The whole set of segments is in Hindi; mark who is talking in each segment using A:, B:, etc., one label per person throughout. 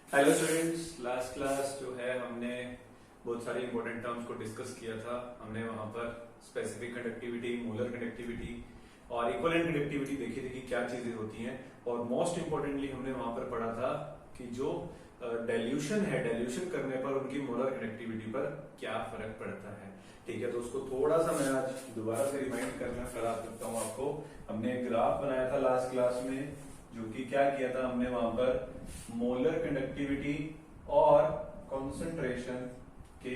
A: हेलो स्टूडेंट्स, लास्ट क्लास जो है हमने बहुत सारे इंपॉर्टेंट टर्म्स को डिस्कस किया था। हमने वहां पर स्पेसिफिक कंडक्टिविटी, मोलर कंडक्टिविटी और इक्विवेलेंट कंडक्टिविटी देखी थी कि क्या चीजें होती हैं। और मोस्ट इंपॉर्टेंटली हमने वहां पर पढ़ा था कि जो डाइल्यूशन है, डाइल्यूशन करने पर उनकी मोलर कंडक्टिविटी पर क्या फर्क पड़ता है। ठीक है, तो उसको थोड़ा सा मैं आज दोबारा से रिमाइंड करा सकता हूँ आपको। हमने एक ग्राफ बनाया था लास्ट क्लास में, जो कि क्या किया था हमने वहां पर मोलर कंडक्टिविटी और कंसंट्रेशन के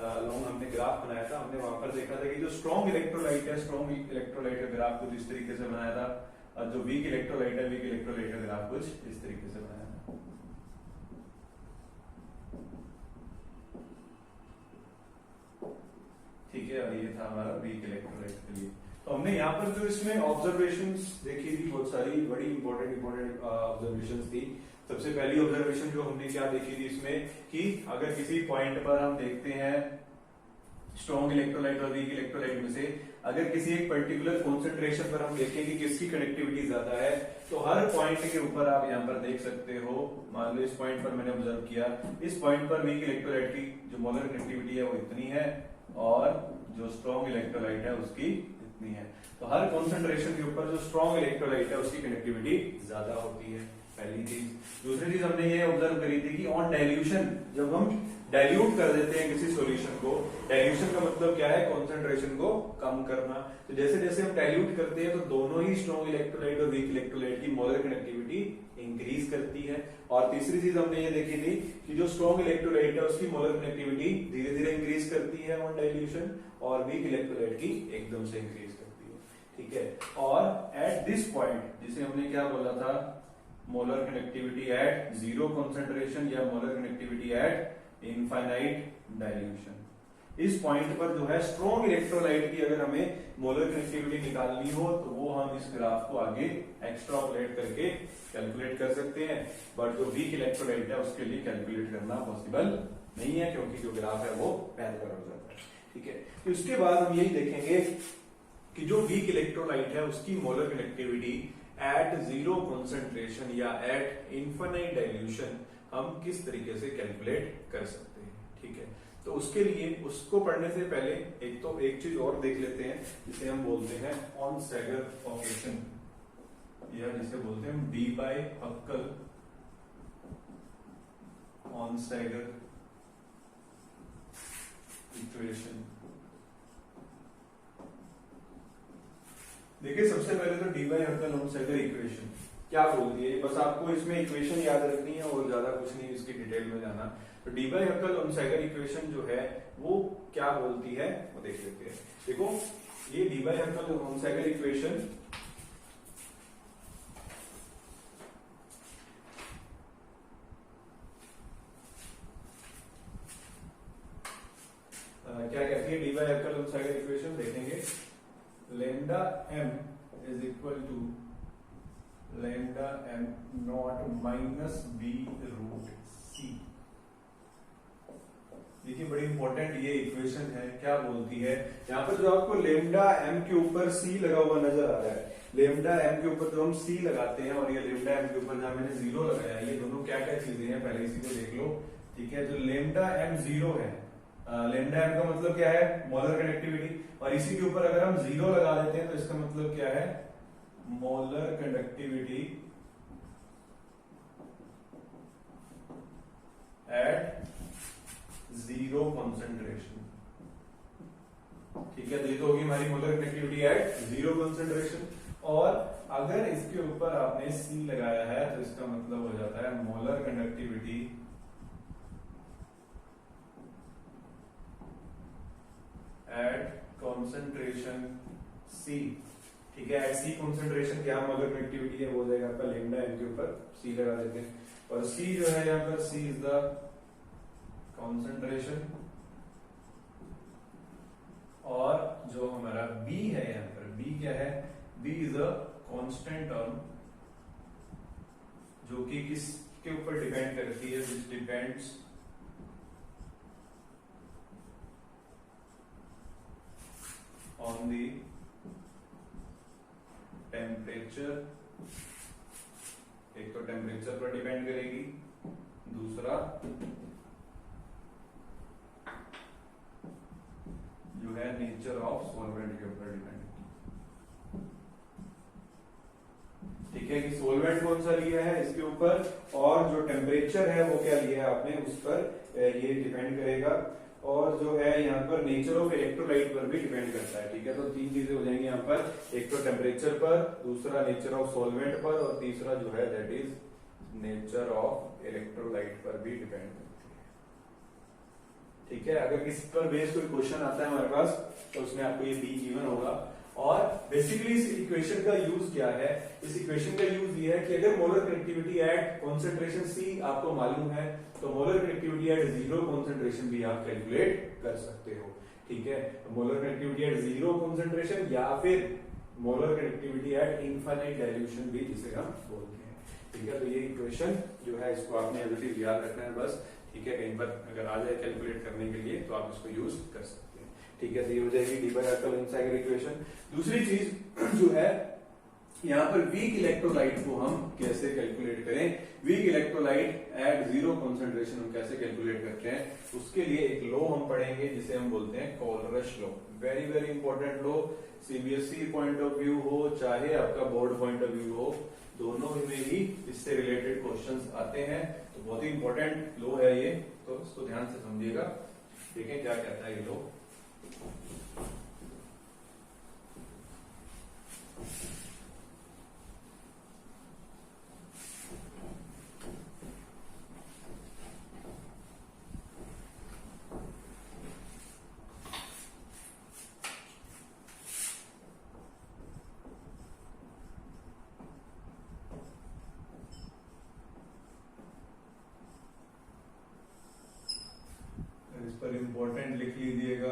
A: अलोंग हमने ग्राफ बनाया था। हमने वहां पर देखा था कि जो स्ट्रॉन्ग इलेक्ट्रोलाइट है, स्ट्रॉन्ग इलेक्ट्रोलाइट का ग्राफ कुछ इस तरीके से बनाया था, और जो वीक इलेक्ट्रोलाइट है, वीक इलेक्ट्रोलाइट का ग्राफ कुछ इस तरीके से बनाया था। ठीक है, और ये था हमारा वीक इलेक्ट्रोलाइट के लिए। तो हमने यहाँ पर जो इसमें ऑब्जर्वेशंस देखी थी, बहुत सारी बड़ी इंपॉर्टेंट ऑब्जर्वेशंस थी। सबसे पहली ऑब्जर्वेशन जो हमने क्या देखी थी इसमें, कि अगर किसी पॉइंट पर हम देखते हैं स्ट्रॉन्ग इलेक्ट्रोलाइट और वीक इलेक्ट्रोलाइट में से अगर किसी एक पर्टिकुलर कॉन्सेंट्रेशन पर हम देखें कि किसकी कनेक्टिविटी ज्यादा है, तो हर पॉइंट के ऊपर आप यहाँ पर देख सकते हो। मान लो इस पॉइंट पर मैंने ऑब्जर्व किया, इस पॉइंट पर वीक इलेक्ट्रोलाइट की जो मोलर कनेक्टिविटी है वो इतनी है, और जो स्ट्रॉन्ग इलेक्ट्रोलाइट है उसकी इतनी है। तो हर कॉन्सेंट्रेशन के ऊपर जो स्ट्रॉन्ग इलेक्ट्रोलाइट है उसकी कनेक्टिविटी ज्यादा होती है, पहली चीज। दूसरी चीज हमने ये ऑब्जर्व करी थी कि ऑन डाइल्यूशन, जब हम डाइल्यूट कर देते हैं किसी सॉल्यूशन को, डाइल्यूशन का मतलब क्या है, कॉन्सेंट्रेशन को कम करना। तो जैसे जैसे हम डाइल्यूट करते हैं तो दोनों ही स्ट्रॉन्ग इलेक्ट्रोलाइट और वीक इलेक्ट्रोलाइट की मोलर कनेक्टिविटी इंक्रीज करती है। और तीसरी चीज हमने ये देखी थी कि जो स्ट्रॉन्ग इलेक्ट्रोलाइट है उसकी मोलर कनेक्टिविटी धीरे धीरे इंक्रीज करती है ऑन डाइल्यूशन, और वीक इलेक्ट्रोलाइट की एकदम से इंक्रीज करती है। ठीक है, और एट दिस पॉइंट, जिसे हमने क्या बोला था, molar connectivity at zero concentration या molar connectivity at infinite dilution, इस पॉइंट पर जो है स्ट्रॉन्ग इलेक्ट्रोलाइट की अगर हमें मोलर कनेक्टिविटी निकालनी हो तो वो हम इस ग्राफ को आगे एक्सट्रापोलेट करके कैलकुलेट कर सकते हैं। बट जो वीक इलेक्ट्रोलाइट है उसके लिए कैलकुलेट करना पॉसिबल नहीं है, क्योंकि जो ग्राफ है वो पैरेलल हो जाता है। ठीक है, तो उसके बाद हम यही देखेंगे कि जो वीक इलेक्ट्रोलाइट है उसकी molar connectivity at zero concentration या एट इनफाइनाइट डाइल्यूशन हम किस तरीके से कैलकुलेट कर सकते हैं। ठीक है, तो उसके लिए उसको पढ़ने से पहले एक चीज और देख लेते हैं, जिसे हम बोलते हैं ऑन सैगर ऑपरेशन, या जिसे बोलते हैं Debye Huckel Onsager equation. देखिए, सबसे पहले तो Debye Huckel Onsager equation क्या बोलती है, बस आपको इसमें इक्वेशन याद रखनी है और ज्यादा कुछ नहीं इसकी डिटेल में जाना। तो Debye Huckel Onsager equation जो है वो क्या बोलती है वो देख लेते हैं। देखो, ये Debye Huckel Onsager equation क्या कहती है। Debye Huckel Onsager equation देखेंगे, lambda M is equal to lambda M naught minus B root C. देखिए, बड़ी इंपॉर्टेंट ये इक्वेशन है। क्या बोलती है, यहाँ पर जो आपको लैम्डा एम के ऊपर सी लगा हुआ नजर आ रहा है, लैम्डा एम के ऊपर जो हम सी लगाते हैं और ये लैम्डा एम के ऊपर जहां मैंने जीरो लगाया है, ये दोनों क्या क्या चीजें हैं पहले इसी को देख लो। ठीक है, जो लैम्डा एम जीरो है, लैम्डा एम का मतलब क्या है, मोलर कनेक्टिविटी, और इसी के ऊपर अगर हम जीरो लगा देते हैं तो इसका मतलब क्या है, molar conductivity at zero concentration. ठीक है, तो ये तो होगी हमारी molar connectivity at zero concentration. और अगर इसके ऊपर आपने सी लगाया है तो इसका मतलब हो जाता है मोलर कंडक्टिविटी एट कॉन्सेंट्रेशन सी। ठीक है, एट सी कॉन्सेंट्रेशन क्या मोलर कनेक्टिविटी है, वो हो जाएगा आपका लैम्डा एम के ऊपर सी लगा देते हैं, और सी जो है यहाँ पर सी इज द कॉन्सेंट्रेशन, और जो हमारा बी है यहाँ पर, बी क्या है, B is a constant term जो कि किसके ऊपर डिपेंड करती है, which depends on the temperature एक तो टेम्परेचर पर डिपेंड करेगी, दूसरा जो है नेचर ऑफ सॉल्वेंट के ऊपर डिपेंड। ठीक है कि सॉल्वेंट कौन सा लिया है इसके ऊपर, और जो टेम्परेचर है वो क्या लिया है आपने उस पर ये डिपेंड करेगा, और जो है यहाँ पर नेचर ऑफ इलेक्ट्रोलाइट पर भी डिपेंड करता है। ठीक है, तो तीन चीजें हो जाएंगी यहाँ पर, एक तो टेम्परेचर पर, दूसरा नेचर ऑफ सॉल्वेंट पर, और तीसरा जो है that is nature of electrolyte पर भी डिपेंड करती है। ठीक है, अगर किसी पर बेस कोई क्वेश्चन आता है हमारे पास तो उसमें आपको ये बी गिवन होगा। और बेसिकली इस इक्वेशन का यूज क्या है, इस इक्वेशन का यूज ये है कि अगर molar connectivity at concentration C आपको मालूम है तो molar connectivity at zero concentration भी आप कैलकुलेट कर सकते हो। ठीक है, molar connectivity at zero concentration या फिर molar connectivity at infinite dilution भी जिसे हम बोलते हैं। ठीक है, तो ये इक्वेशन जो है इसको आपने एज याद रखना है बस। ठीक है, कहीं पर अगर आ जाए कैलकुलेट करने के लिए तो आप इसको यूज कर सकते हैं। ठीक है, तो ये हो जाएगी D by R inside equation. दूसरी चीज जो है यहाँ पर वीक इलेक्ट्रोलाइट को हम कैसे कैलकुलेट करें, weak electrolyte at zero concentration हम कैसे कैलकुलेट करते हैं, उसके लिए एक लॉ हम पढ़ेंगे जिसे हम बोलते हैं Kohlrausch law. Very very important law, CBSE point of view हो चाहे आपका बोर्ड पॉइंट ऑफ व्यू हो, दोनों में ही इससे रिलेटेड क्वेश्चंस आते हैं। तो बहुत ही इंपॉर्टेंट लॉ है ये, तो इसको ध्यान से समझिएगा। देखें क्या कहता है ये लॉ। इस पर इंपॉर्टेंट लिख लीजिएगा,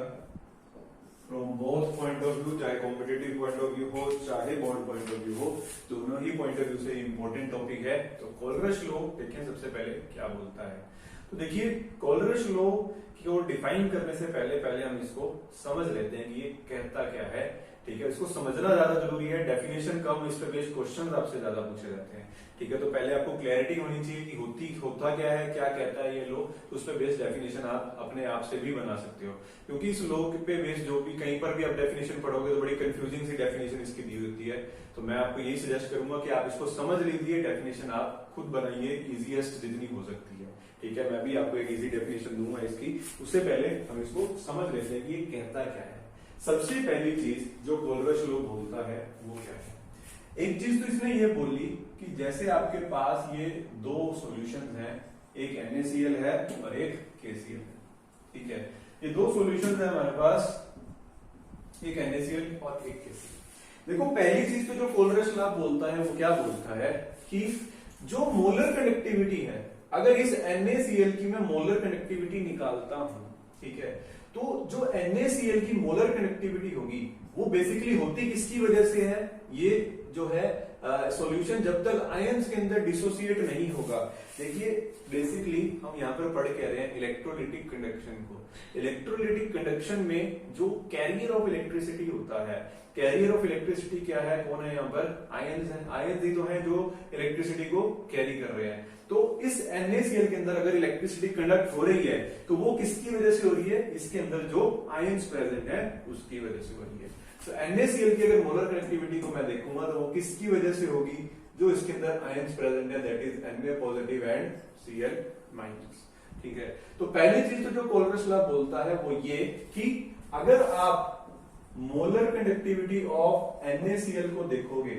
A: from both point of view, चाहे कॉम्पिटिटिव पॉइंट ऑफ व्यू हो चाहे बोर्ड पॉइंट ऑफ व्यू हो, दोनों ही पॉइंट ऑफ व्यू से इंपॉर्टेंट टॉपिक है। तो कोलरश लॉ देखें सबसे पहले क्या बोलता है। तो देखिए कोलरश लॉ को डिफाइन करने से पहले हम इसको समझ लेते हैं कि ये कहता क्या है। ठीक है, इसको समझना ज्यादा जरूरी है, डेफिनेशन कम, इस पे बेस्ड क्वेश्चन आपसे ज्यादा पूछे जाते हैं। ठीक है, तो पहले आपको क्लैरिटी होनी चाहिए कि होता क्या है, क्या कहता है ये लॉ, तो उस पे बेस्ड डेफिनेशन आप अपने आप से भी बना सकते हो। क्योंकि इस लॉ पे बेस्ड जो भी कहीं पर भी आप डेफिनेशन पढ़ोगे तो बड़ी कंफ्यूजिंग सी डेफिनेशन इसकी दी होती है। तो मैं आपको यही सजेस्ट करूंगा कि आप इसको समझ लीजिए, डेफिनेशन आप खुद बनाइए, इजीएस्ट जितनी हो सकती है। ठीक है, मैं भी आपको एक इजी डेफिनेशन दूंगा इसकी, उससे पहले हम इसको समझ लेते हैं कि ये कहता क्या है। सबसे पहली चीज जो कोलरश लॉ बोलता है वो क्या है। एक चीज तो इसने ये बोली कि जैसे आपके पास ये दो सॉल्यूशंस हैं, एक NaCl है और एक KCl है। ठीक है, ये दो सॉल्यूशंस हैं हमारे पास, एक NaCl और एक KCl। देखो पहली चीज तो जो कोलरश लॉ बोलता है वो क्या बोलता है कि जो मोलर कनेक्टिविटी है, अगर इस NaCl की मैं मोलर कनेक्टिविटी निकालता हूं, ठीक है, तो जो NaCl की मोलर कनेक्टिविटी होगी वो बेसिकली होती किसकी वजह से है, ये जो है सॉल्यूशन जब तक आयंस के अंदर डिसोसिएट नहीं होगा। देखिए बेसिकली हम यहाँ पर पढ़ के रहे हैं इलेक्ट्रोलिटिक कंडक्शन को। इलेक्ट्रोलिटिक कंडक्शन में जो कैरियर ऑफ इलेक्ट्रिसिटी होता है, कैरियर ऑफ इलेक्ट्रिसिटी क्या है, कौन है यहाँ पर, आयंस है। आयंस ही तो है जो इलेक्ट्रिसिटी को कैरी कर रहे हैं। तो इस NaCl के अंदर अगर इलेक्ट्रिसिटी कंडक्ट हो रही है तो वो किसकी वजह से हो रही है, इसके अंदर जो आयंस प्रेजेंट है उसकी वजह से हो रही है। तो NaCl की अगर मोलर कनेक्टिविटी को मैं देखूंगा तो वो किसकी वजह से होगी, जो इसके अंदर आयंस प्रेजेंट है, that is Na positive and Cl minus. ठीक है, तो पहली चीज तो जो कोलरश लॉ बोलता है वो ये कि अगर आप मोलर कंडक्टिविटी ऑफ NaCl को देखोगे,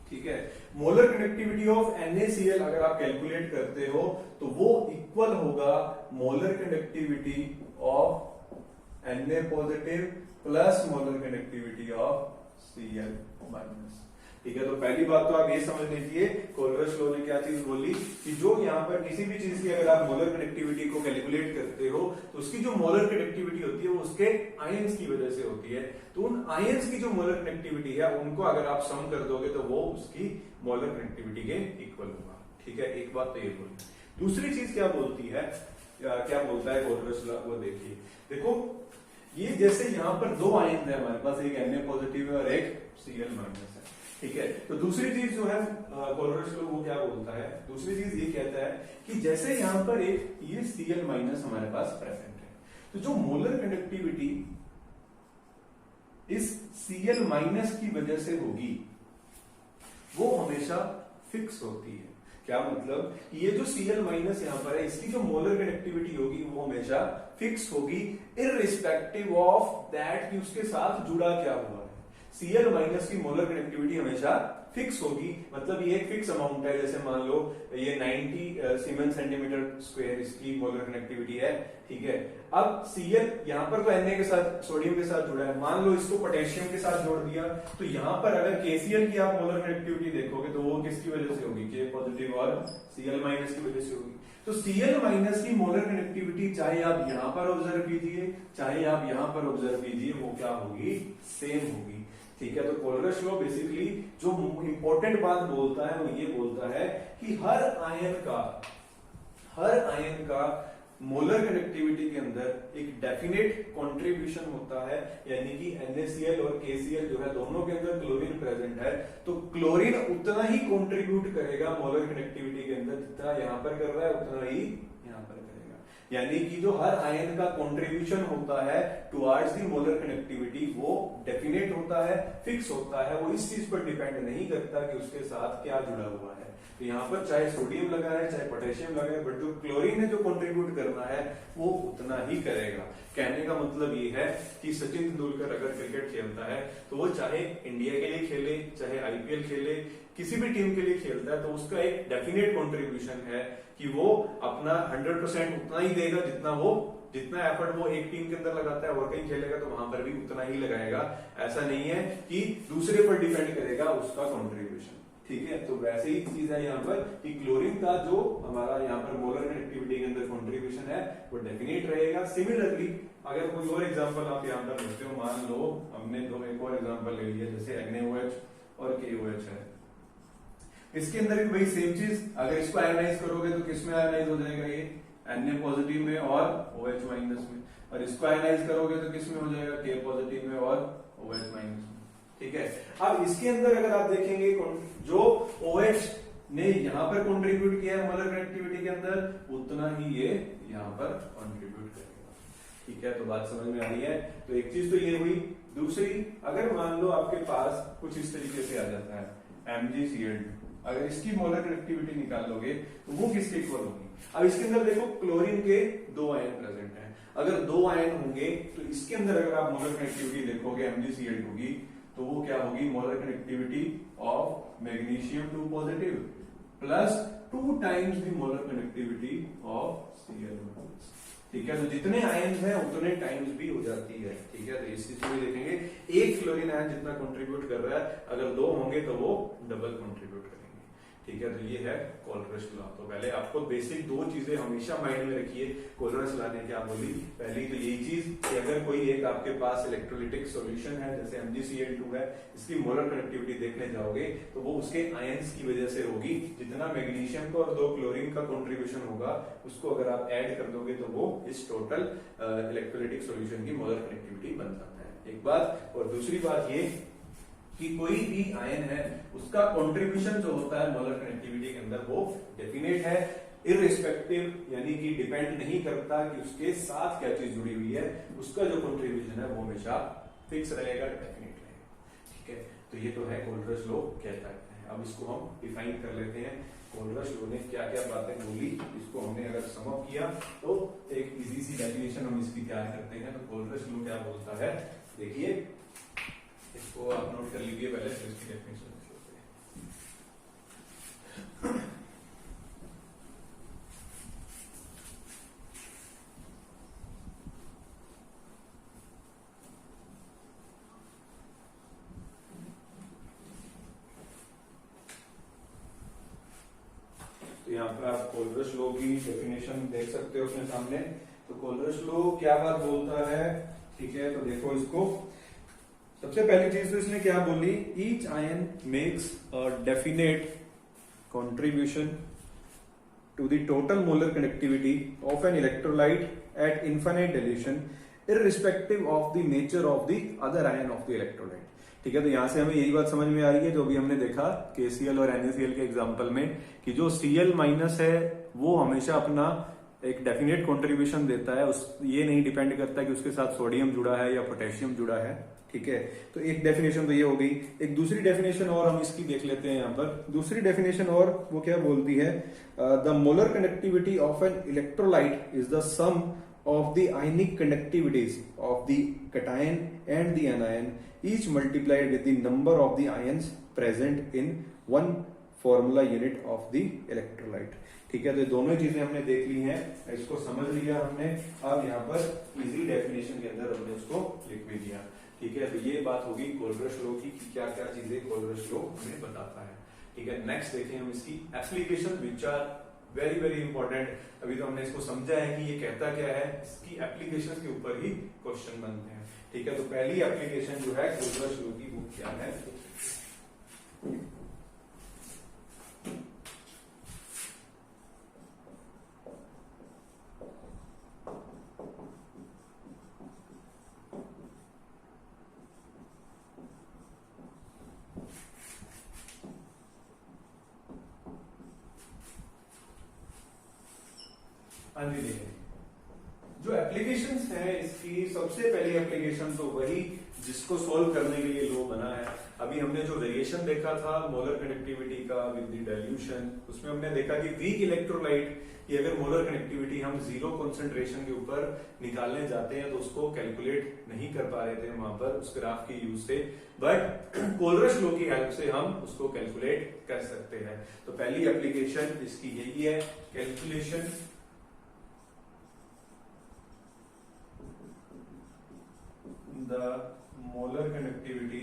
A: ठीक है, मोलर कनेक्टिविटी ऑफ NaCl अगर आप कैलकुलेट करते हो तो वो इक्वल होगा molar connectivity of Na positive plus molar connectivity of Cl minus. ठीक है, तो पहली बात तो आप ये समझ लीजिए कोलरश लॉ ने क्या चीज बोली कि जो यहाँ पर किसी भी चीज की अगर आप मोलर कनेक्टिविटी को कैलकुलेट करते हो तो उसकी जो मोलर कनेक्टिविटी होती है वो उसके आयंस की वजह से होती है। तो उन आयंस की जो मोलर कनेक्टिविटी है उनको अगर आप सम कर दोगे तो वो उसकी मोलर कनेक्टिविटी के इक्वल होगा। ठीक है, एक बात तो ये बोली। दूसरी चीज क्या बोलती है, क्या बोलता है कोलरश लॉ, वो देखिए। देखो ये जैसे यहाँ पर दो आयन है हमारे पास, एक Na पॉजिटिव है और एक Cl माइनस है, ठीक है। तो दूसरी चीज जो है कोलरिज लॉ वो क्या बोलता है, दूसरी चीज ये कहता है कि जैसे यहाँ पर एक ये Cl माइनस हमारे पास प्रेजेंट है, तो जो मोलर कंडक्टिविटी इस Cl माइनस की वजह से होगी वो हमेशा फिक्स होती है। क्या मतलब, ये जो Cl माइनस यहां पर है इसकी जो मोलर कंडक्टिविटी होगी वो हमेशा फिक्स होगी, इररिस्पेक्टिव ऑफ दैट कि उसके साथ जुड़ा क्या हुआ है। Cl माइनस की मोलर कंडक्टिविटी हमेशा फिक्स होगी, मतलब ये एक फिक्स अमाउंट है। जैसे मान लो ये 90 सीमेंस सेंटीमीटर स्क्वायर इसकी मोलर कनेक्टिविटी है, ठीक है। अब Cl यहाँ पर तो Na के साथ सोडियम के साथ जुड़ा है, मान लो इसको पोटेशियम के साथ जोड़ दिया, तो यहाँ पर अगर KCl की आप मोलर कनेक्टिविटी देखोगे तो वो किसकी वजह से होगी, K पॉजिटिव और Cl माइनस की वजह से होगी। तो Cl माइनस की मोलर कनेक्टिविटी चाहे आप यहाँ पर ऑब्जर्व कीजिए चाहे आप यहाँ पर ऑब्जर्व कीजिए, वो क्या होगी, सेम होगी, ठीक है। तो कोलरिज लॉ बेसिकली जो इंपॉर्टेंट बात बोलता है वो ये बोलता है कि हर आयन का मोलर कनेक्टिविटी के अंदर एक डेफिनेट कंट्रीब्यूशन होता है, यानी कि NaCl और KCl जो है दोनों के अंदर क्लोरीन प्रेजेंट है, तो क्लोरीन उतना ही कंट्रीब्यूट करेगा मोलर कनेक्टिविटी के अंदर जितना यहां पर कर रहा है उतना ही यहां पर करेगा। यानी कि जो हर आयन का कंट्रीब्यूशन होता है टुवर्ड्स दी मोलर कनेक्टिविटी वो डेफिनेट होता है, फिक्स होता है, वो इस चीज पर डिपेंड नहीं करता कि उसके साथ क्या जुड़ा हुआ है। तो यहाँ पर चाहे सोडियम लगा है चाहे पोटेशियम लगा है, बट जो क्लोरीन है जो कंट्रीब्यूट करना है वो उतना ही करेगा। कहने का मतलब ये है कि सचिन तेंदुलकर अगर क्रिकेट खेलता है तो वो चाहे इंडिया के लिए खेले चाहे IPL खेले, किसी भी टीम के लिए खेलता है तो उसका एक डेफिनेट कंट्रीब्यूशन है कि वो अपना 100% उतना ही देगा जितना एफर्ट वो एक टीम के अंदर लगाता है और कहीं खेलेगा तो वहां पर भी उतना ही लगाएगा। ऐसा नहीं है कि दूसरे पर डिपेंड करेगा उसका कंट्रीब्यूशन, ठीक है। तो वैसे ही चीज है यहाँ पर कि क्लोरीन का जो हमारा यहाँ पर मोलर कनेक्टिविटी के अंदर कंट्रीब्यूशन है वो डेफिनेट रहेगा। सिमिलरली अगर कोई और एग्जांपल आप यहाँ पर लेते हो, मान लो हमने एक और एग्जांपल ले लिया जैसे NaOH और KOH है, इसके अंदर भी भाई सेम चीज, अगर इसको आयोनाइज करोगे तो किसमें आयोनाइज हो जाएगा, ये Na पॉजिटिव में और OH माइनस में, और इसको आयोनाइज करोगे तो किसमें हो जाएगा, K पॉजिटिव में और OH माइनस में, ठीक है। अब इसके अंदर अगर आप देखेंगे जो OH ने यहाँ पर कंट्रीब्यूट किया है मोलर कनेक्टिविटी के अंदर उतना ही ये यहाँ पर कंट्रीब्यूट करेगा, ठीक है। तो बात समझ में आ रही है। तो एक चीज तो ये हुई। दूसरी, अगर मान लो आपके पास कुछ इस तरीके से आ जाता है MgCl2, अगर इसकी मोलर कनेक्टिविटी निकाल लोगे तो वो किसके इक्वल होगी। अब इसके अंदर देखो क्लोरीन के 2 आयन प्रेजेंट हैं, अगर 2 आयन होंगे तो इसके अंदर अगर आप मोलर कनेक्टिविटी देखोगे MgCl2 की तो वो क्या होगी, molar connectivity of magnesium 2 positive plus 2 times the molar connectivity of Cl minus, ठीक है। तो जितने आयन हैं उतने टाइम्स भी हो जाती है, ठीक है। तो इस चीज में देखेंगे एक क्लोरीन आयन जितना कंट्रीब्यूट कर रहा है, अगर 2 होंगे तो वो डबल कंट्रीब्यूट करेंगे, ठीक है। तो ये है कोलरिज लॉ। तो पहले आपको बेसिक 2 चीजें हमेशा माइंड में रखिए। कोलरिज लॉ ने क्या बोली, पहली तो यही चीज कि अगर कोई एक आपके पास इलेक्ट्रोलिटिक सॉल्यूशन है जैसे MgCl2 है, इसकी मोलर कनेक्टिविटी देखने जाओगे तो वो उसके आयंस की वजह से होगी, जितना मैग्नीशियम का और 2 क्लोरीन का कंट्रीब्यूशन होगा उसको अगर आप ऐड कर दोगे तो वो इस टोटल इलेक्ट्रोलिटिक सॉल्यूशन की मोलर कनेक्टिविटी बन जाता है, एक बात। और दूसरी बात ये कि कोई भी आयन है उसका कंट्रीब्यूशन जो होता है मोलर कनेक्टिविटी के अंदर वो डेफिनेट है, इररिस्पेक्टिव, यानी कि डिपेंड नहीं करता कि उसके साथ क्या चीज जुड़ी हुई है, उसका जो कंट्रीब्यूशन है वो हमेशा फिक्स रहेगा, डेफिनेट रहेगा, ठीक है। तो ये तो है कोलरिज लॉ कहता है। अब इसको हम डिफाइन कर लेते हैं, कोलरिज लॉ ने क्या क्या बातें बोली, इसको हमने अगर सम अप किया तो एक इजी सी डेफिनेशन हम इसकी तैयार करते हैं। तो कोलरिज लॉ क्या बोलता है, देखिए इसको आप नोट कर लीजिए पहले, फिर इसकी डेफिनेशन तो यहाँ पर आप कोलरिज लॉ की डेफिनेशन देख सकते हो अपने सामने। तो कोलरिज लॉ क्या बात बोलता है, ठीक है। तो देखो इसको, सबसे पहली चीज तो इसने क्या बोली, each ion makes a definite contribution to the total molar connectivity of an electrolyte at infinite dilution irrespective of the nature of the other ion of the electrolyte। ठीक है, तो यहां से हमें यही बात समझ में आ रही है जो भी हमने देखा KCl और NaCl के एग्जांपल में, कि जो Cl माइनस है वो हमेशा अपना एक डेफिनेट कंट्रीब्यूशन देता है, उस ये नहीं डिपेंड करता कि उसके साथ सोडियम जुड़ा है या पोटेशियम जुड़ा है। ठीक है, तो एक डेफिनेशन तो ये हो गई। एक दूसरी डेफिनेशन और हम इसकी देख लेते हैं यहाँ पर। दूसरी डेफिनेशन और वो क्या बोलती है, the molar conductivity of an electrolyte is the sum of the ionic conductivities of the cation and the anion, each multiplied with the number of the ions present in one formula unit of the electrolyte। ठीक है, तो दोनों चीजें हमने देख ली हैं, इसको समझ लिया हमने। अब यहाँ पर इजी डेफिनेशन के अंदर हमने उसको लिख भी दिया। ठीक है, तो ये बात होगी कोलब्रुश लॉ की, क्या क्या चीजें कोलब्रुश लॉ हमें बताता है। ठीक है, नेक्स्ट देखें हम इसकी application which are very very important. अभी तो हमने इसको समझा है कि ये कहता क्या है, इसकी एप्लीकेशन के ऊपर ही क्वेश्चन बनते हैं। ठीक है, तो पहली एप्लीकेशन जो है कोलब्रुश लॉ की वो क्या है। जो एप्लीकेशंस है इसकी सबसे पहली एप्लीकेशन तो वही जिसको सोल्व करने के लिए लॉ बना है। अभी हमने जो वेरिएशन देखा था मोलर कनेक्टिविटी का विद द डाइल्यूशन, उसमें हमने देखा कि वीक इलेक्ट्रोलाइट की अगर मोलर कनेक्टिविटी हम जीरो कंसंट्रेशन के ऊपर निकालने जाते हैं तो उसको कैलकुलेट नहीं कर पा रहे थे वहां पर उस ग्राफ के यूज से, बट कोलब्रुश लॉ की हेल्प से हम उसको कैलकुलेट कर सकते हैं। तो पहली एप्लीकेशन इसकी यही है, calculation the molar conductivity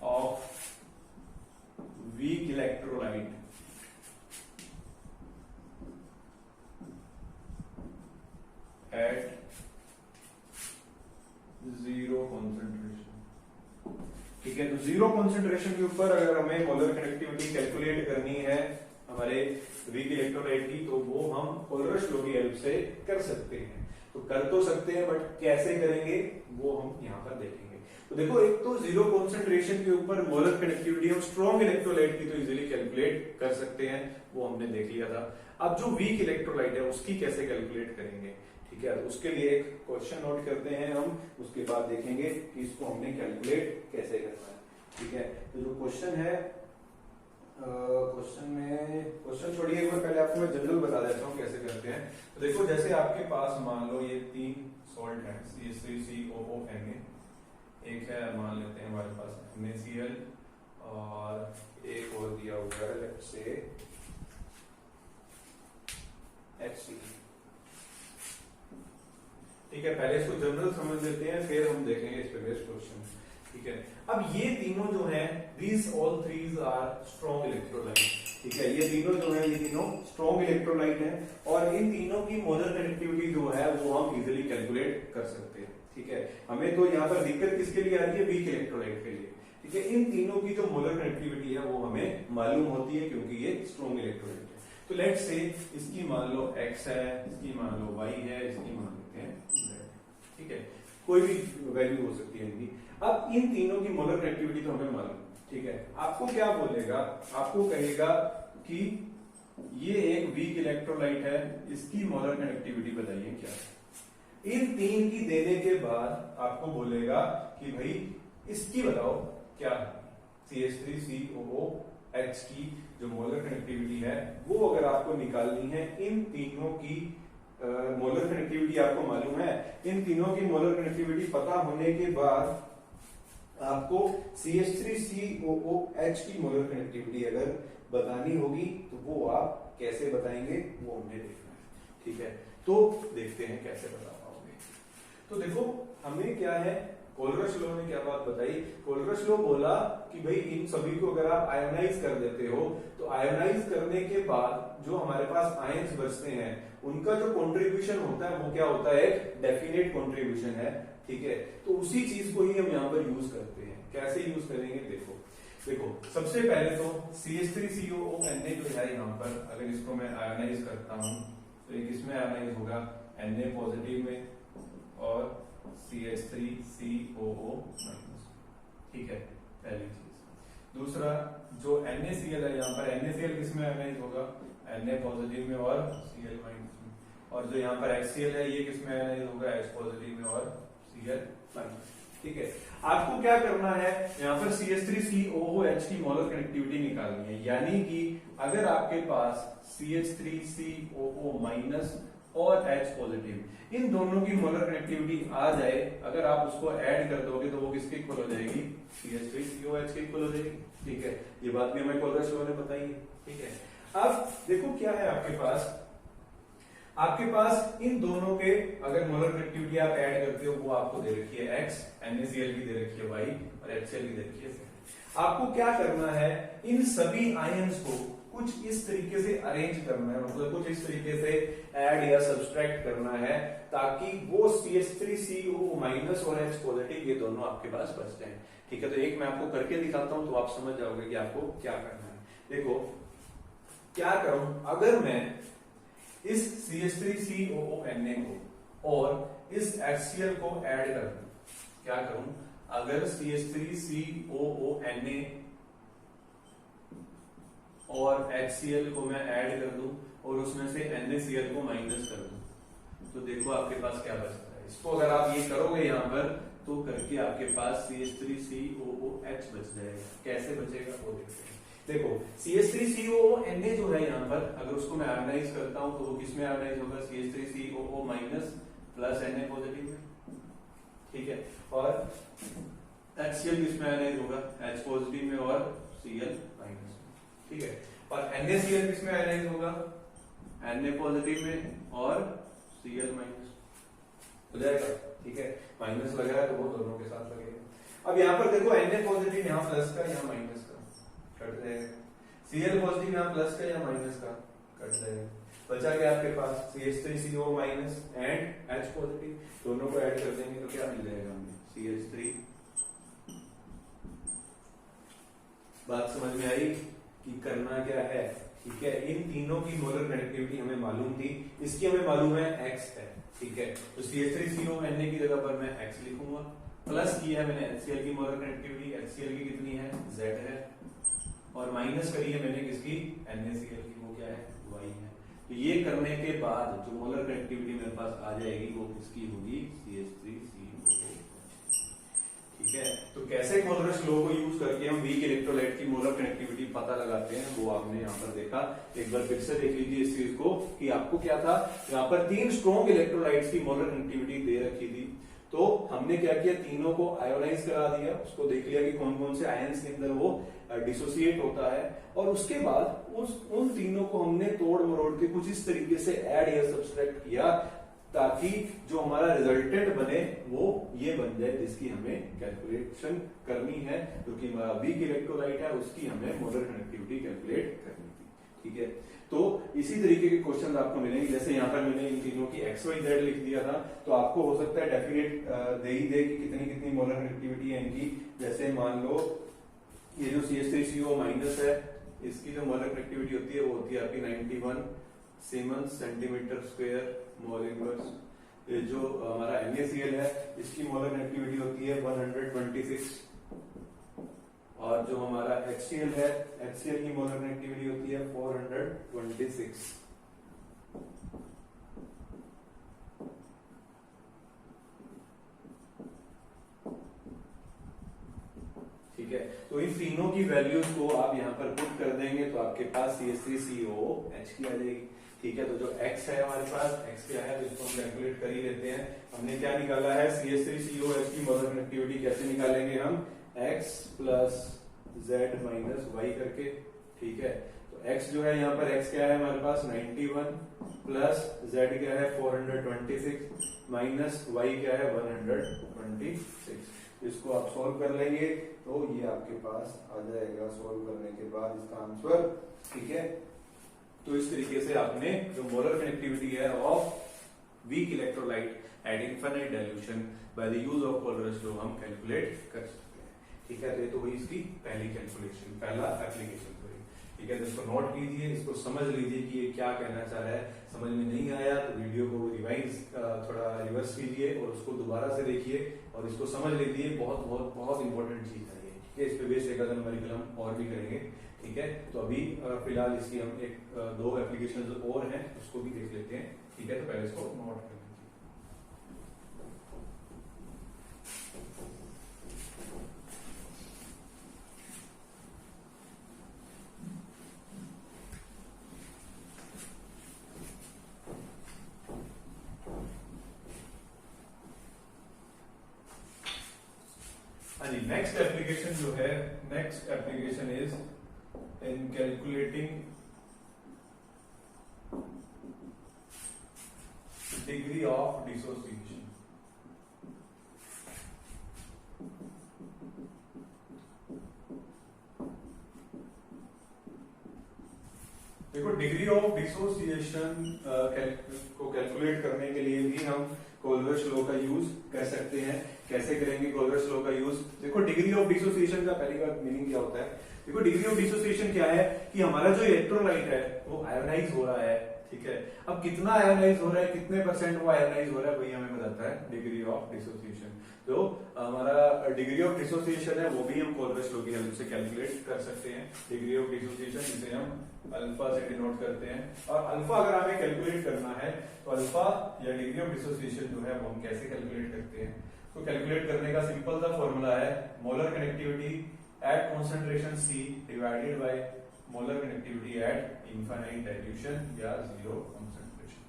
A: of weak electrolyte at zero concentration। ठीक है, तो जीरो कॉन्सेंट्रेशन के ऊपर अगर हमें मोलर कनेक्टिविटी कैलकुलेट करनी है हमारे वीक इलेक्ट्रोलाइट की, तो वो हम कोलब्रुश लॉ की हेल्प से कर सकते हैं। तो कर तो सकते हैं, बट कैसे करेंगे वो हम यहाँ पर देखेंगे। तो देखो, एक तो जीरो कॉन्सेंट्रेशन के ऊपर मोलर कनेक्टिविटी हम स्ट्रॉन्ग इलेक्ट्रोलाइट की तो इजीली कैलकुलेट कर सकते हैं, वो हमने देख लिया था। अब जो वीक इलेक्ट्रोलाइट है उसकी कैसे कैलकुलेट करेंगे। ठीक है, तो उसके लिए एक क्वेश्चन नोट करते हैं हम, उसके बाद देखेंगे कि इसको हमने कैलकुलेट कैसे करना है। ठीक है, तो जो क्वेश्चन है, क्वेश्चन छोड़िए, एक बार पहले आपको मैं जनरल बता देता हूँ कैसे करते हैं। तो देखो, जैसे आपके पास मान लो ये तीन सॉल्ट है, CH3COONA, एक है मान लेते हैं हमारे पास NaCl, और एक और दिया हुआ है लेट्स से HCl। ठीक है, पहले इसको जनरल समझ लेते हैं, फिर हम देखेंगे इस पे बेस्ड क्वेश्चन। ठीक है, अब ये तीनों जो हैं, these all threes are strong electrolyte। ठीक है, ये तीनों जो हैं, ये तीनों स्ट्रॉन्ग इलेक्ट्रोलाइट हैं, और इन तीनों की मोलर कनेक्टिविटी जो है वो हम इजीली कैलकुलेट कर सकते हैं। ठीक है, हमें तो यहाँ पर दिक्कत किसके लिए आ रही है, वीक इलेक्ट्रोलाइट के लिए। ठीक है, इन तीनों की जो मोलर कनेक्टिविटी है वो हमें मालूम होती है क्योंकि ये स्ट्रॉन्ग इलेक्ट्रोलाइट है। तो लेट्स से इसकी मान लो X है, इसकी मान लो Y है, इसकी मान लेते हैं Z। ठीक है, कोई भी वैल्यू हो सकती है इनकी। अब इन तीनों की मोलर कनेक्टिविटी तो हमें मालूम। ठीक है, आपको क्या बोलेगा, आपको कहेगा कि ये एक वीक इलेक्ट्रोलाइट है, इसकी मोलर कनेक्टिविटी बताइए क्या है। इन तीन की देने के बाद आपको बोलेगा कि भाई इसकी बताओ क्या है। CH3COOH की जो मोलर कनेक्टिविटी है वो अगर आपको निकालनी है, इन तीनों की मोलर कनेक्टिविटी आपको मालूम है, इन तीनों की मोलर कनेक्टिविटी पता होने के बाद आपको CH3COOH की मोलर कनेक्टिविटी अगर बतानी होगी तो वो आप कैसे बताएंगे वो हमने देखना है। ठीक है, तो देखते हैं कैसे बता पाओगे। तो देखो, हमें क्या है, कोलब्रुश लॉ ने क्या बात बताई। कोलब्रुश लॉ बोला कि भाई इन सभी को अगर आप आयोनाइज कर देते हो तो आयोनाइज करने के बाद जो हमारे पास आयंस बचते हैं उनका जो कंट्रीब्यूशन होता है वो क्या होता है, एक डेफिनेट कंट्रीब्यूशन है। ठीक है, तो उसी चीज को ही हम यहाँ पर यूज करते हैं। कैसे यूज करेंगे देखो, देखो सबसे पहले तो CH3COO Na जो है यहाँ पर अगर इसको मैं आयोनाइज करता हूँ तो ये किसमें आयोनाइज होगा, Na पॉजिटिव में और CH3COO माइनस। ठीक है, पहली चीज। दूसरा जो NaCl है यहाँ पर NaCl किसमें आयोनाइज होगा, Na पॉजिटिव में और Cl माइनस में। और जो यहाँ पर HCl है ये किसमें आयोनाइज होगा, H पॉजिटिव में और Cl माइनस। ठीक है, आपको क्या करना है, यहाँ पर CH3COOH की मोलर कनेक्टिविटी निकालनी है। यानी कि अगर आपके पास CH3COO माइनस और H पॉजिटिव इन दोनों की मोलर कनेक्टिविटी आ जाए, अगर आप उसको ऐड कर दोगे तो वो किसके इक्वल हो जाएगी, CH3COH के इक्वल हो जाएगी। ठीक है, ये बात भी हमें कोलरस लॉ ने बताई है। ठीक है, अब देखो क्या है आपके पास इन दोनों के अगर मोलर कनेक्टिविटी आप ऐड करते हो वो आपको दे रखी है X, NaCl की दे रखी है Y और HCl की दे रखी है Z। आपको क्या करना है, इन सभी आयंस को कुछ इस तरीके से अरेंज करना है, मतलब कुछ इस तरीके से ऐड या सब्सट्रैक्ट करना है ताकि वो CH3COO माइनस और H पॉजिटिव ये दोनों आपके पास बच जाए। ठीक है, तो एक मैं आपको करके दिखाता हूं तो आप समझ जाओगे कि आपको क्या करना है। देखो क्या करूं, अगर मैं इस CH3COO को और इस HCl को ऐड कर दूं, क्या करूं, अगर CH3COO और HCl को मैं ऐड कर दूं और उसमें से NaCl को माइनस कर दूं तो देखो आपके पास क्या बचता है। इसको अगर आप ये करोगे यहां पर तो करके आपके पास CH3COOH बच जाएगा। कैसे बचेगा वो देखते हैं। देखो CH3COO जो है यहाँ पर अगर उसको मैं आयोनाइज करता हूं तो वो किसमें आयोनाइज होगा, CH3COO minus plus Na positive में। ठीक है, और HCl किसमें आयोनाइज होगा, H पॉजिटिव में और Cl माइनस में। ठीक है, और NaCl किसमें आयोनाइज होगा, Na पॉजिटिव में और Cl माइनस हो जाएगा। ठीक है, माइनस लगा है तो वो दोनों के साथ लगेगा। अब यहाँ पर देखो Na पॉजिटिव यहाँ प्लस का यहाँ माइनस का कट जाएगा, Cl पॉजिटिव यहाँ प्लस का या माइनस का कट जाएगा। बचा क्या आपके पास CH3COO minus and H positive, दोनों को ऐड कर देंगे तो क्या मिल जाएगा हमें CH3। बात समझ में आई कि करना क्या है। ठीक है, इन तीनों की मोलर कनेक्टिविटी हमें मालूम थी, इसकी हमें मालूम है X है। ठीक है, तो CH3COO की जगह पर मैं X लिखूंगा, प्लस किया है मैंने HCl की मोलर कनेक्टिविटी, HCl की कितनी है, Z है, और माइनस करी है मैंने किसकी, NaCl की, वो क्या है, Y है। तो ये करने के बाद जो मोलर कनेक्टिविटी मेरे पास आ जाएगी वो किसकी होगी, CH3COO। ठीक है, तो कैसे कोलरस लॉ को यूज करके हम वीक इलेक्ट्रोलाइट की मोलर कनेक्टिविटी पता लगाते हैं वो आपने यहाँ पर देखा। एक बार फिर से देख लीजिए इस चीज को कि आपको क्या था, यहाँ पर 3 स्ट्रॉन्ग इलेक्ट्रोलाइट्स की मोलर कनेक्टिविटी दे रखी थी। तो हमने क्या किया, तीनों को आयोनाइज करा दिया, उसको देख लिया कि कौन कौन से आयंस के अंदर वो डिसोसिएट होता है, और उसके बाद उन तीनों को हमने तोड़ मरोड़ के कुछ इस तरीके से ऐड या सब्सट्रैक्ट किया ताकि जो हमारा रिजल्टेंट बने वो ये बन जाए जिसकी हमें कैलकुलेशन करनी है, जो कि हमारा वीक इलेक्ट्रोलाइट है उसकी हमें मोलर कनेक्टिविटी कैलकुलेट करनी थी। ठीक है, तो इसी तरीके के क्वेश्चन आपको मिलेंगे। जैसे यहाँ पर मैंने इन तीनों की XYZ लिख दिया था, तो आपको हो सकता है डेफिनेट दे ही दे कि कितनी कितनी मोलर कनेक्टिविटी है इनकी। जैसे मान लो ये जो CH3COO माइनस है इसकी जो मोलर कनेक्टिविटी होती है वो होती है आपकी 91 siemens centimetre square mole inverse. ये जो हमारा NaCl है इसकी मोलर कनेक्टिविटी होती है 126, और जो हमारा HCl है HCl की मोलर कनेक्टिविटी होती है 426। ठीक है, तो इन तीनों की वैल्यूज को आप यहाँ पर पुट कर देंगे तो आपके पास CH3COOH की आ जाएगी। ठीक है, तो जो X है हमारे पास, X क्या है तो इसको हम कैलकुलेट कर ही लेते हैं। हमने क्या निकाला है, CH3COOH की मोलर कनेक्टिविटी कैसे निकालेंगे हम, X plus Z minus Y करके। ठीक है, तो X जो है यहाँ पर X क्या है हमारे पास 91 प्लस Z क्या है 426 माइनस Y क्या है 126। इसको आप सॉल्व कर लेंगे तो ये आपके पास आ जाएगा सॉल्व करने के बाद इसका आंसर। ठीक है, तो इस तरीके से आपने जो मोलर कनेक्टिविटी है of weak electrolyte at infinite dilution by the use of Kohlrausch law हम कैलकुलेट कर सकते हैं। ठीक है, तो ये तो हुई इसकी पहली कैलकुलेशन, पहला एप्लीकेशन हुई। ठीक है, तो इसको नोट कीजिए, इसको समझ लीजिए कि ये क्या कहना चाह रहा है। समझ में नहीं आया तो वीडियो को रिवाइज थोड़ा रिवर्स कीजिए और उसको दोबारा से देखिए और इसको समझ लीजिए। बहुत बहुत बहुत इंपॉर्टेंट चीज है ये। ठीक है, इस पे बेस्ड एक आधा न्यूमेरिकल हम और भी करेंगे। ठीक है, तो अभी फिलहाल इसकी हम एक दो एप्लीकेशन और हैं उसको भी देख लेते हैं। ठीक है, तो पहले इसको नोट कर लीजिए। हाँ जी, नेक्स्ट एप्लीकेशन जो है, next application is in calculating degree of dissociation. देखो, डिग्री ऑफ डिसोसिएशन को कैलकुलेट करने के लिए भी हम कोलबर्ट्स लॉ का यूज कर सकते हैं। कैसे करेंगे कोलबर्ट्स लॉ का यूज? देखो, डिग्री ऑफ डिसोसिएशन का पहली बात मीनिंग क्या होता है? देखो, डिग्री ऑफ डिसोसिएशन क्या है कि हमारा जो इलेक्ट्रोलाइट है वो आयोनाइज हो रहा है। ठीक है, अब कितना आयोनाइज हो रहा है, कितने परसेंट वो आयोनाइज हो रहा है, वही हमें बताता है डिग्री ऑफ डिसोसिएशन। तो हमारा डिग्री ऑफ डिसोसिएशन है वो भी हम कोलबर्ट्स लॉ की हेल्प से कैलकुलेट कर सकते हैं। डिग्री ऑफ डिसोसिएशन जिसे हम अल्फा से डिनोट करते हैं। और अल्फा अगर हमें कैलकुलेट करना है तो अल्फा या डिग्री ऑफ डिसोसिएशन जो है वो हम कैसे कैलकुलेट करते हैं? तो कैलकुलेट करने का सिंपल सा फॉर्मूला है molar connectivity at concentration C divided by molar connectivity at infinite dilution या जीरो कॉन्सेंट्रेशन।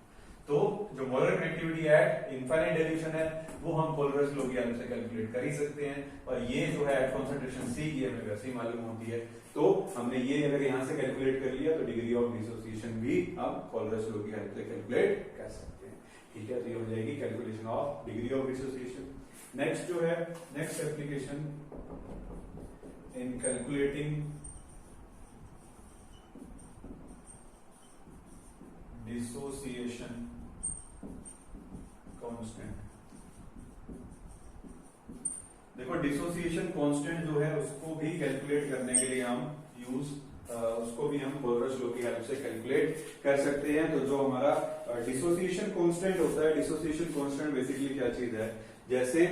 A: तो जो molar connectivity at infinite dilution है वो हम कोलबर्ट्स लॉ की हेल्प से कैलकुलेट कर ही सकते हैं। और ये जो है एट कॉन्सेंट्रेशन C की हमें वैसे ही मालूम होती है। तो हमने ये अगर यहाँ से कैलकुलेट कर लिया तो डिग्री ऑफ डिसोसिएशन भी हम कोलबर्ट्स लॉ की हेल्प से कैलकुलेट कर सकते हैं। ठीक है, तो ये हो जाएगी calculation of degree of dissociation. Next जो है, next application in calculating dissociation constant. देखो, डिसोसिएशन कांस्टेंट जो है उसको भी कैलकुलेट करने के लिए हम उसको भी हम कोलबर्ट्स लॉ की हेल्प से कैलकुलेट कर सकते हैं। तो जो हमारा डिसोसिएशन कांस्टेंट होता है, डिसोसिएशन कांस्टेंट बेसिकली क्या चीज है? जैसे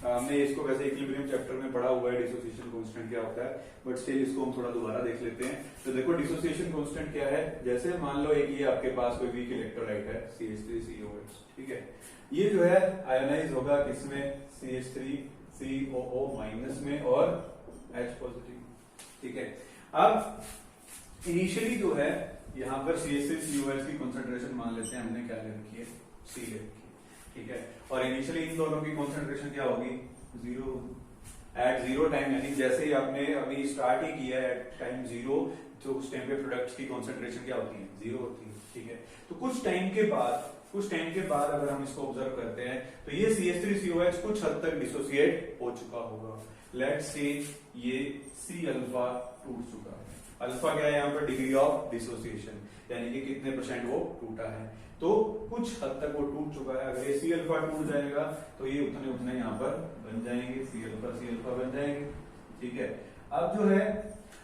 A: हमने इसको वैसे इक्विलिब्रियम चैप्टर में पढ़ा हुआ है डिसोसिएशन कांस्टेंट क्या होता है, बट स्टिल इसको हम थोड़ा दोबारा देख लेते हैं। तो देखो, डिसोसिएशन कांस्टेंट क्या है? जैसे मान लो एक ये आपके पास कोई वीक इलेक्ट्रोलाइट है CH3COH। ठीक है, ये जो है आयोनाइज होगा किसमें? CH3COO माइनस में और H पॉजिटिव। ठीक है, अब इनिशियली जो है यहाँ पर CH3COH की कंसंट्रेशन मान लेते हैं हमने क्या ले रखी है? C ले रखी है। ठीक है, और इनिशियली इन दोनों की कंसंट्रेशन क्या होगी? जीरो। एट जीरो टाइम, यानी जैसे ही आपने अभी स्टार्ट ही किया है एट टाइम जीरो, तो उस टाइम पे प्रोडक्ट्स की कंसंट्रेशन क्या होती है? जीरो होती है। ठीक है, तो कुछ टाइम के बाद अगर हम इसको ऑब्जर्व करते हैं तो ये CH3COH कुछ हद तक डिसोसिएट हो चुका होगा। लेट्स से ये C अल्फा टूट चुका है। अल्फा क्या है यहाँ पर? डिग्री ऑफ डिसोसिएशन, यानी कि कितने परसेंट वो टूटा है। तो कुछ हद तक वो टूट चुका है। अगर ये C अल्फा टूट जाएगा तो ये उतने यहाँ पर बन जाएंगे, C अल्फा बन जाएंगे। ठीक है, अब जो है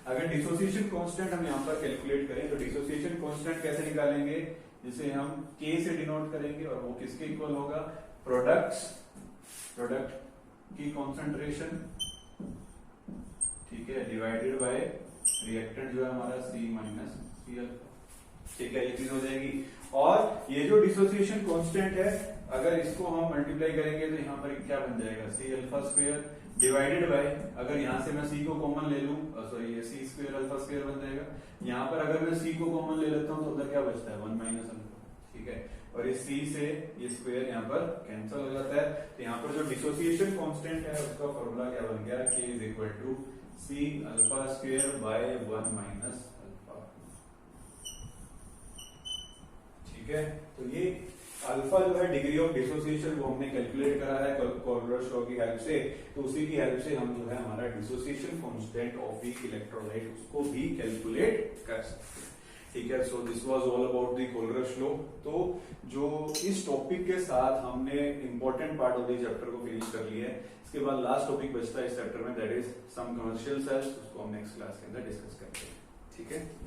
A: अगर डिसोसिएशन कांस्टेंट हम यहाँ पर कैलकुलेट करें तो डिसोसिएशन कांस्टेंट कैसे निकालेंगे? जिसे हम K से डिनोट करेंगे और वो किसके इक्वल होगा? प्रोडक्ट की कॉन्सेंट्रेशन, ठीक है, डिवाइडेड बाय रिएक्टेंट जो है हमारा C माइनस C अल्फा। ठीक है, ये चीज हो जाएगी। और ये जो डिसोसिएशन कांस्टेंट है अगर इसको हम मल्टीप्लाई करेंगे तो यहाँ पर क्या बन जाएगा? C alpha square divided by, अगर यहाँ से मैं C को कॉमन ले लूं, सॉरी ये C स्क्वायर अल्फा स्क्वायर बन जाएगा। यहाँ पर अगर मैं C को कॉमन ले लेता हूँ तो उधर क्या बचता है? 1 माइनस अल्फा। ठीक है, और ये C से ये स्क्वायर यहाँ पर कैंसिल हो जाता है। तो यहाँ पर जो डिसोसिएशन कांस्टेंट है उसका फॉर्मूला क्या बन गया? K is equal to C alpha square by 1 minus alpha. ठीक है, तो ये अल्फा जो है डिग्री ऑफ डिसोसिएशन वो हमने कैलकुलेट करा है कोलबर्ट्स लॉ की हेल्प से। तो उसी की हेल्प से हम जो है हमारा dissociation constant of weak electrolyte उसको भी कैलकुलेट कर सकते हैं। ठीक है। So this was all about the Kohlrausch law. तो जो इस टॉपिक के साथ हमने important part of the chapter को फिनिश कर लिया है। इसके बाद लास्ट टॉपिक बचता है इस चैप्टर में, that is some commercial cells. उसको हम नेक्स्ट क्लास के अंदर डिस्कस करते हैं। ठीक है।